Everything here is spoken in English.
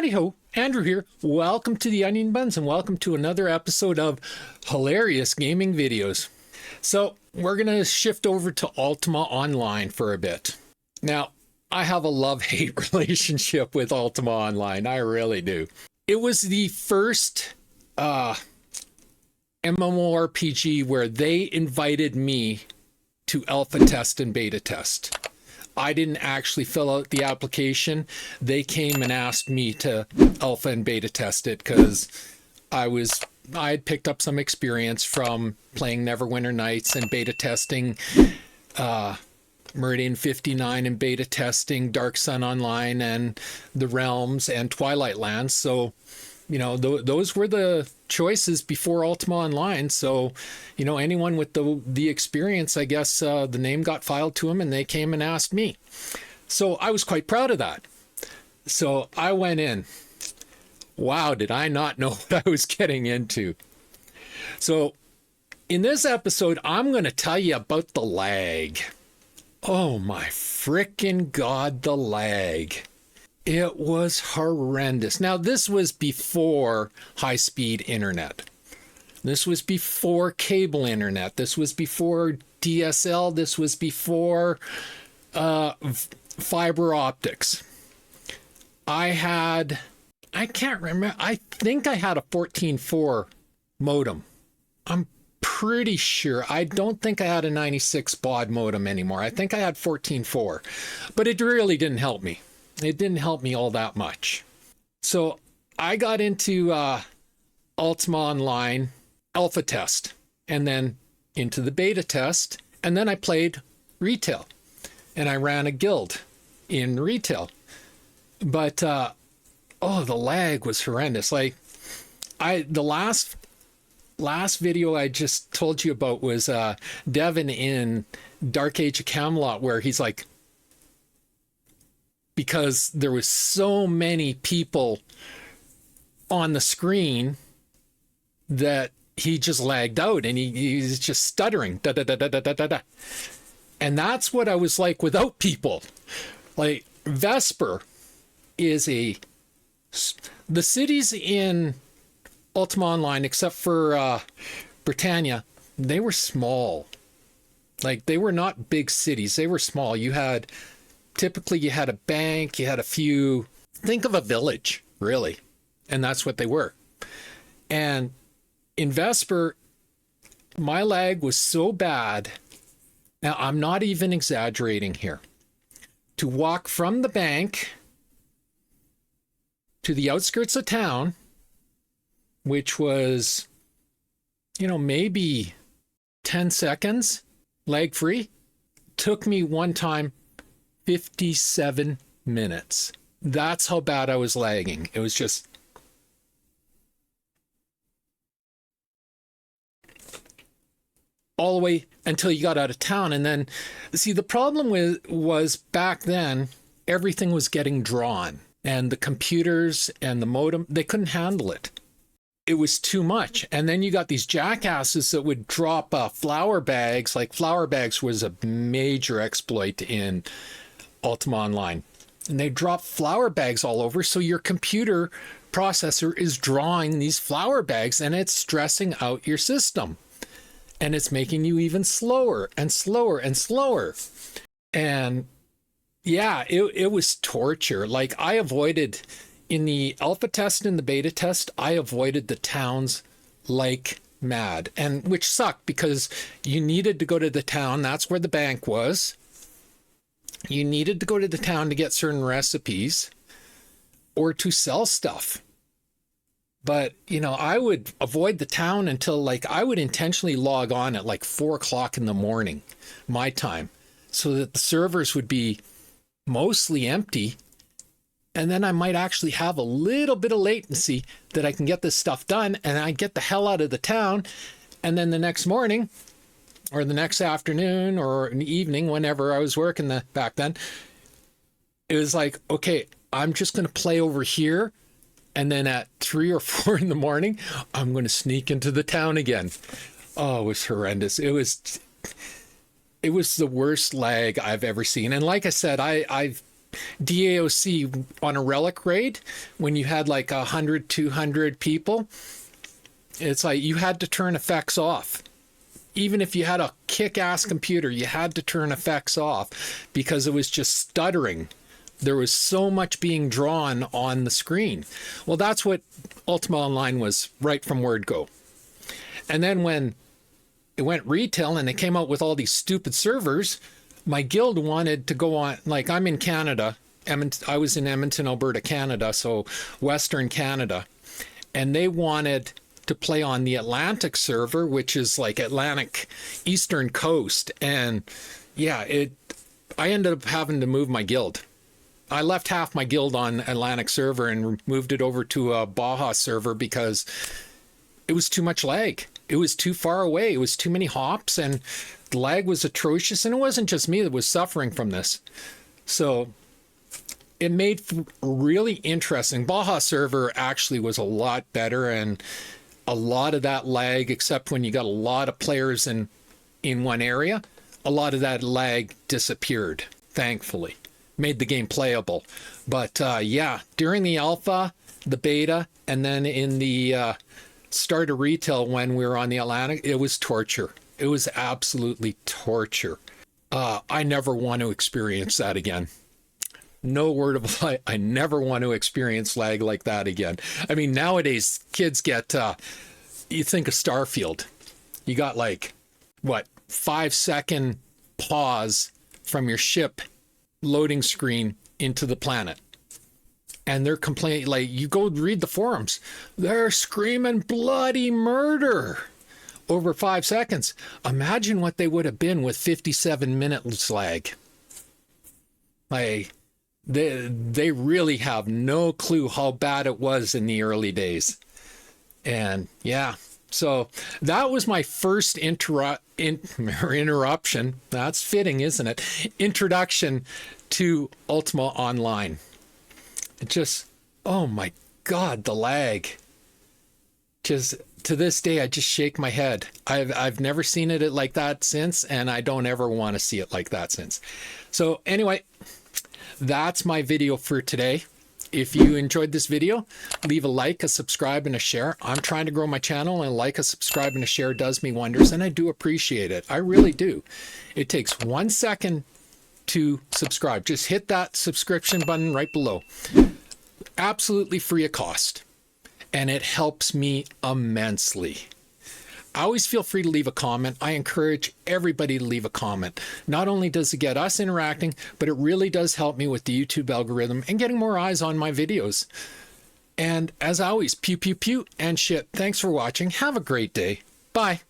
Howdy ho, Andrew here. Welcome to the Onion Buns and welcome to another episode of Hilarious Gaming Videos. So we're going to shift over to Ultima Online for a bit. Now, I have a love-hate relationship with Ultima Online. I really do. It was the first mmorpg where they invited me to alpha test and beta test. I didn't actually fill out the application. They came and asked me to alpha and beta test it because I had picked up some experience from playing Neverwinter Nights and beta testing Meridian 59 and beta testing Dark Sun Online and The Realms and Twilight Lands. So, you know, those were the choices before Ultima Online. So, you know, anyone with the experience, I guess the name got filed to them and they came and asked me. So I was quite proud of that. So I went in. Wow, did I not know what I was getting into? So in this episode, I'm going to tell you about the lag. Oh my frickin' God, the lag. It was horrendous. Now, this was before high-speed internet. This was before cable internet. This was before DSL. This was before fiber optics. I can't remember. I think I had a 14.4 modem. I'm pretty sure. I don't think I had a 96 baud modem anymore. I think I had 14.4, but it really didn't help me. It didn't help me all that much. So I got into Ultima Online alpha test and then into the beta test. And then I played retail and I ran a guild in retail. But, the lag was horrendous. Like the last video I just told you about was Devin in Dark Age of Camelot, where he's like, because there was so many people on the screen that he just lagged out and he's just stuttering. Da, da, da, da, da, da, da. And that's what I was like without people. Like Vesper is the cities in Ultima Online, except for Britannia, they were small. Like they were not big cities. They were small. Typically you had a bank, you had a few, think of a village, really. And that's what they were. And in Vesper, my lag was so bad. Now, I'm not even exaggerating here. To walk from the bank to the outskirts of town, which was, maybe 10 seconds lag free, took me one time 57 minutes. That's how bad I was lagging. It was just all the way until you got out of town. And then, see, the problem was back then, everything was getting drawn. And the computers and the modem, they couldn't handle it. It was too much. And then you got these jackasses that would drop flour bags. Like flour bags was a major exploit in Ultima Online. And they drop flour bags all over. So your computer processor is drawing these flour bags and it's stressing out your system. And it's making you even slower and slower and slower. And yeah, it was torture. Like I avoided, in the alpha test and the beta test, I avoided the towns like mad. And which sucked because you needed to go to the town. That's where the bank was. You needed to go to the town to get certain recipes or to sell stuff. But, I would avoid the town until I would intentionally log on at 4 o'clock in the morning, my time, so that the servers would be mostly empty. And then I might actually have a little bit of latency that I can get this stuff done and I get the hell out of the town. And then the next morning or the next afternoon or an evening, whenever I was working back then, it was like, okay, I'm just going to play over here. And then at 3 or 4 in the morning, I'm going to sneak into the town again. Oh, it was horrendous. It was the worst lag I've ever seen. And like I said, I've DAOC on a relic raid, when you had like 100, 200 people, it's like you had to turn effects off. Even if you had a kick-ass computer, you had to turn effects off because it was just stuttering. There was so much being drawn on the screen. Well, that's what Ultima Online was right from word go. And then when it went retail and they came out with all these stupid servers, my guild wanted to go on, like I'm in Canada, I was in Edmonton, Alberta, Canada, so Western Canada, and they wanted to play on the Atlantic server, which is like Atlantic Eastern Coast. And yeah, I ended up having to move my guild. I left half my guild on Atlantic server and moved it over to a Baja server because it was too much lag. It was too far away. It was too many hops and the lag was atrocious. And it wasn't just me that was suffering from this. So it made really interesting. Baja server actually was a lot better, and a lot of that lag, except when you got a lot of players in one area, a lot of that lag disappeared, thankfully. Made the game playable. But yeah, during the alpha, the beta, and then in the start of retail when we were on the Atlantic, it was torture. It was absolutely torture. I never want to experience that again. No word of lie. I never want to experience lag like that again. I mean, nowadays kids get, you think of Starfield. You got like, what, 5-second pause from your ship loading screen into the planet. And they're complaining, like, you go read the forums. They're screaming bloody murder over 5 seconds. Imagine what they would have been with 57 minutes lag. Like, they really have no clue how bad it was in the early days. And yeah, so that was my first interruption. That's fitting, isn't it? Introduction to Ultima Online. It just, oh my God, the lag. Just to this day, I just shake my head. I've never seen it like that since, and I don't ever want to see it like that since. So anyway, that's my video for today. If you enjoyed this video, leave a like, a subscribe, and a share. I'm trying to grow my channel, and a like, a subscribe, and a share does me wonders, and I do appreciate it. I really do. It takes 1 second to subscribe. Just hit that subscription button right below. Absolutely free of cost, and it helps me immensely. I always feel free to leave a comment. I encourage everybody to leave a comment. Not only does it get us interacting, but it really does help me with the YouTube algorithm and getting more eyes on my videos. And as always, pew, pew, pew, and shit. Thanks for watching. Have a great day. Bye.